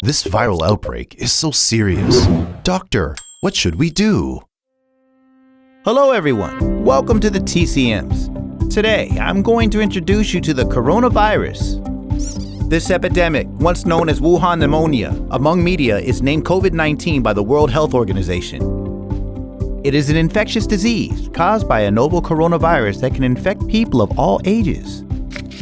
This viral outbreak is so serious. Doctor, what should we do? Hello everyone, welcome to the TCMs. Today, I'm going to introduce you to the coronavirus. This epidemic, once known as Wuhan pneumonia, among media is named COVID-19 by the World Health Organization. It is an infectious disease caused by a novel coronavirus that can infect people of all ages.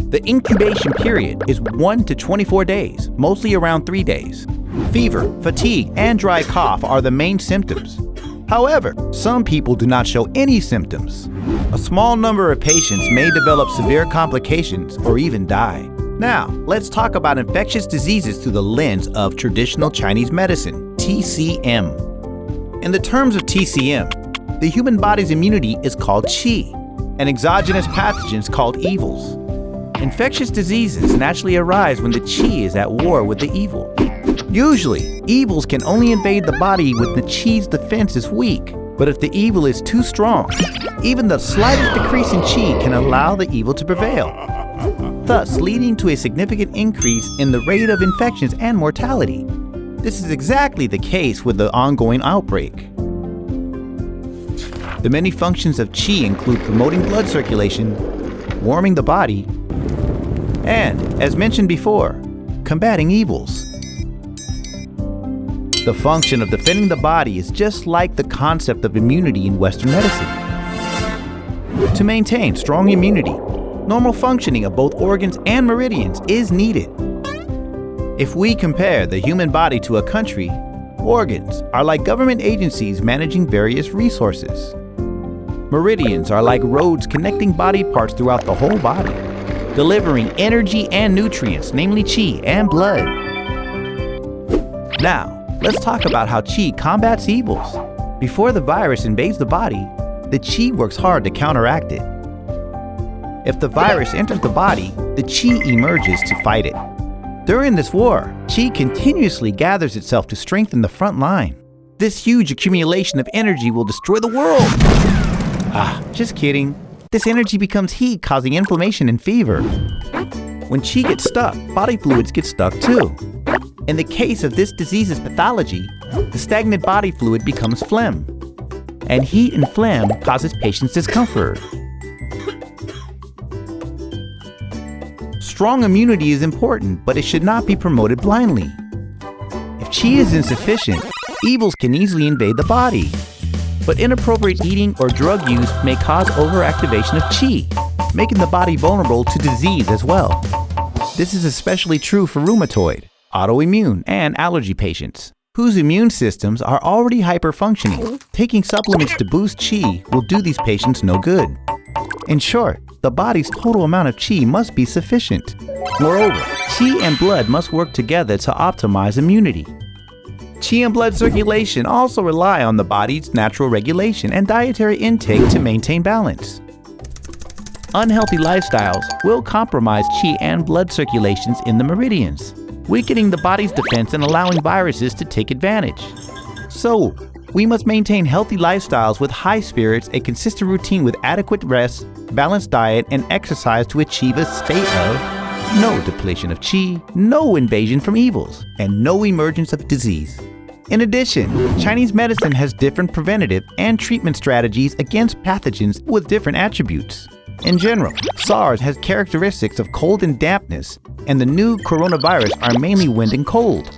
The incubation period is 1 to 24 days, mostly around 3 days. Fever, fatigue, and dry cough are the main symptoms. However, some people do not show any symptoms. A small number of patients may develop severe complications or even die. Now, let's talk about infectious diseases through the lens of traditional Chinese medicine, TCM. In the terms of TCM, the human body's immunity is called qi, and exogenous pathogens called evils. Infectious diseases naturally arise when the qi is at war with the evil. Usually, evils can only invade the body when the qi's defense is weak. But if the evil is too strong, even the slightest decrease in qi can allow the evil to prevail, thus leading to a significant increase in the rate of infections and mortality. This is exactly the case with the ongoing outbreak. The many functions of qi include promoting blood circulation, warming the body, and, as mentioned before, combating evils. The function of defending the body is just like the concept of immunity in Western medicine. To maintain strong immunity, normal functioning of both organs and meridians is needed. If we compare the human body to a country, organs are like government agencies managing various resources. Meridians are like roads connecting body parts throughout the whole body, delivering energy and nutrients, namely qi and blood. Now, let's talk about how qi combats evils. Before the virus invades the body, the qi works hard to counteract it. If the virus enters the body, the qi emerges to fight it. During this war, qi continuously gathers itself to strengthen the front line. This huge accumulation of energy will destroy the world. Just kidding. This energy becomes heat, causing inflammation and fever. When qi gets stuck, body fluids get stuck too. In the case of this disease's pathology, the stagnant body fluid becomes phlegm. And heat and phlegm causes patients discomfort. Strong immunity is important, but it should not be promoted blindly. If qi is insufficient, evils can easily invade the body. But inappropriate eating or drug use may cause overactivation of qi, making the body vulnerable to disease as well. This is especially true for rheumatoid, autoimmune, and allergy patients, whose immune systems are already hyperfunctioning. Taking supplements to boost qi will do these patients no good. In short, the body's total amount of qi must be sufficient. Moreover, qi and blood must work together to optimize immunity. Qi and blood circulation also rely on the body's natural regulation and dietary intake to maintain balance. Unhealthy lifestyles will compromise qi and blood circulations in the meridians, weakening the body's defense and allowing viruses to take advantage. So, we must maintain healthy lifestyles with high spirits, a consistent routine with adequate rest, balanced diet, and exercise to achieve a state of no depletion of qi, no invasion from evils, and no emergence of disease. In addition, Chinese medicine has different preventative and treatment strategies against pathogens with different attributes. In general, SARS has characteristics of cold and dampness, and the new coronavirus are mainly wind and cold.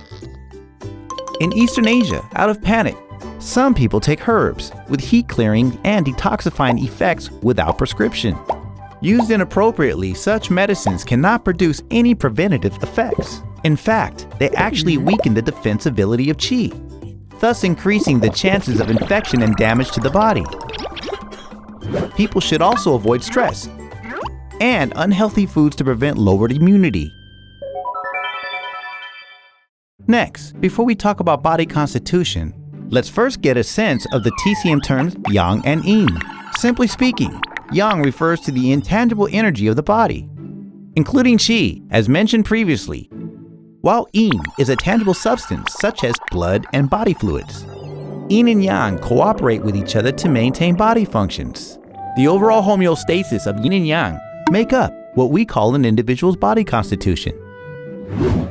In Eastern Asia, out of panic, some people take herbs with heat-clearing and detoxifying effects without prescription. Used inappropriately, such medicines cannot produce any preventative effects. In fact, they actually weaken the defensibility of qi, thus increasing the chances of infection and damage to the body. People should also avoid stress and unhealthy foods to prevent lowered immunity. Next, before we talk about body constitution, let's first get a sense of the TCM terms yang and yin. Simply speaking, yang refers to the intangible energy of the body, including qi, as mentioned previously, while yin is a tangible substance such as blood and body fluids. Yin and yang cooperate with each other to maintain body functions. The overall homeostasis of yin and yang make up what we call an individual's body constitution.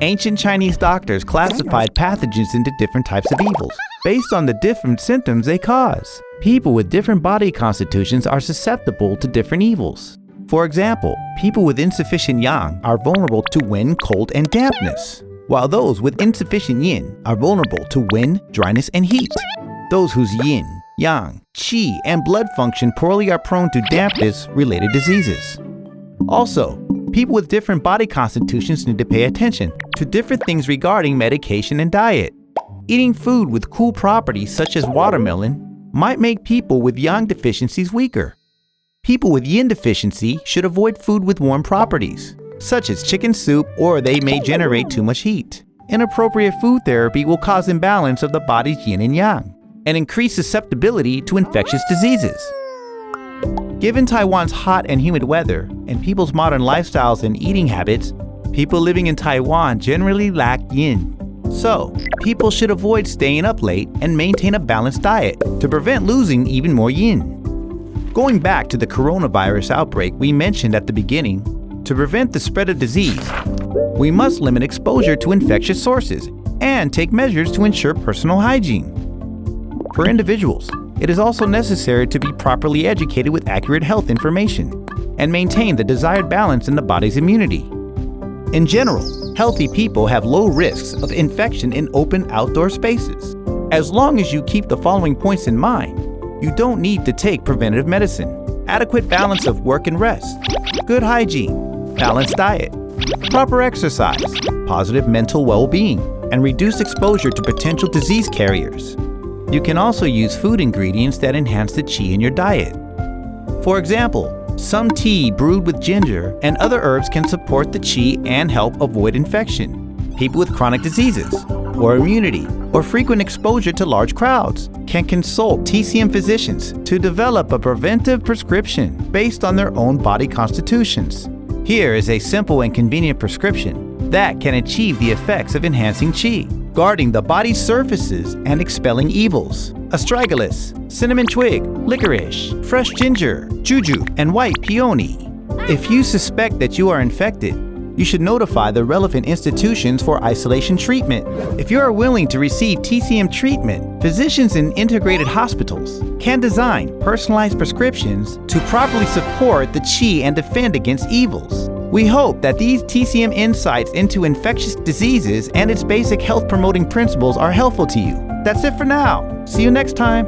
Ancient Chinese doctors classified pathogens into different types of evils based on the different symptoms they cause. People with different body constitutions are susceptible to different evils. For example, people with insufficient yang are vulnerable to wind, cold, and dampness, while those with insufficient yin are vulnerable to wind, dryness, and heat. Those whose yin, yang, qi, and blood function poorly are prone to dampness-related diseases. Also, people with different body constitutions need to pay attention to different things regarding medication and diet. Eating food with cool properties such as watermelon might make people with yang deficiencies weaker. People with yin deficiency should avoid food with warm properties, such as chicken soup, or they may generate too much heat. Inappropriate food therapy will cause imbalance of the body's yin and yang, and increase susceptibility to infectious diseases. Given Taiwan's hot and humid weather and people's modern lifestyles and eating habits, people living in Taiwan generally lack yin. So, people should avoid staying up late and maintain a balanced diet to prevent losing even more yin. Going back to the coronavirus outbreak we mentioned at the beginning, to prevent the spread of disease, we must limit exposure to infectious sources and take measures to ensure personal hygiene. For individuals, it is also necessary to be properly educated with accurate health information and maintain the desired balance in the body's immunity. In general, healthy people have low risks of infection in open outdoor spaces. As long as you keep the following points in mind, you don't need to take preventative medicine. Adequate balance of work and rest, good hygiene, balanced diet, proper exercise, positive mental well-being, and reduced exposure to potential disease carriers. You can also use food ingredients that enhance the qi in your diet. For example, some tea brewed with ginger and other herbs can support the qi and help avoid infection. People with chronic diseases, or immunity, or frequent exposure to large crowds can consult TCM physicians to develop a preventive prescription based on their own body constitutions. Here is a simple and convenient prescription that can achieve the effects of enhancing qi, guarding the body's surfaces and expelling evils. Astragalus, cinnamon twig, licorice, fresh ginger, juju, and white peony. If you suspect that you are infected, you should notify the relevant institutions for isolation treatment. If you are willing to receive TCM treatment, physicians in integrated hospitals can design personalized prescriptions to properly support the qi and defend against evils. We hope that these TCM insights into infectious diseases and its basic health promoting principles are helpful to you. That's it for now. See you next time.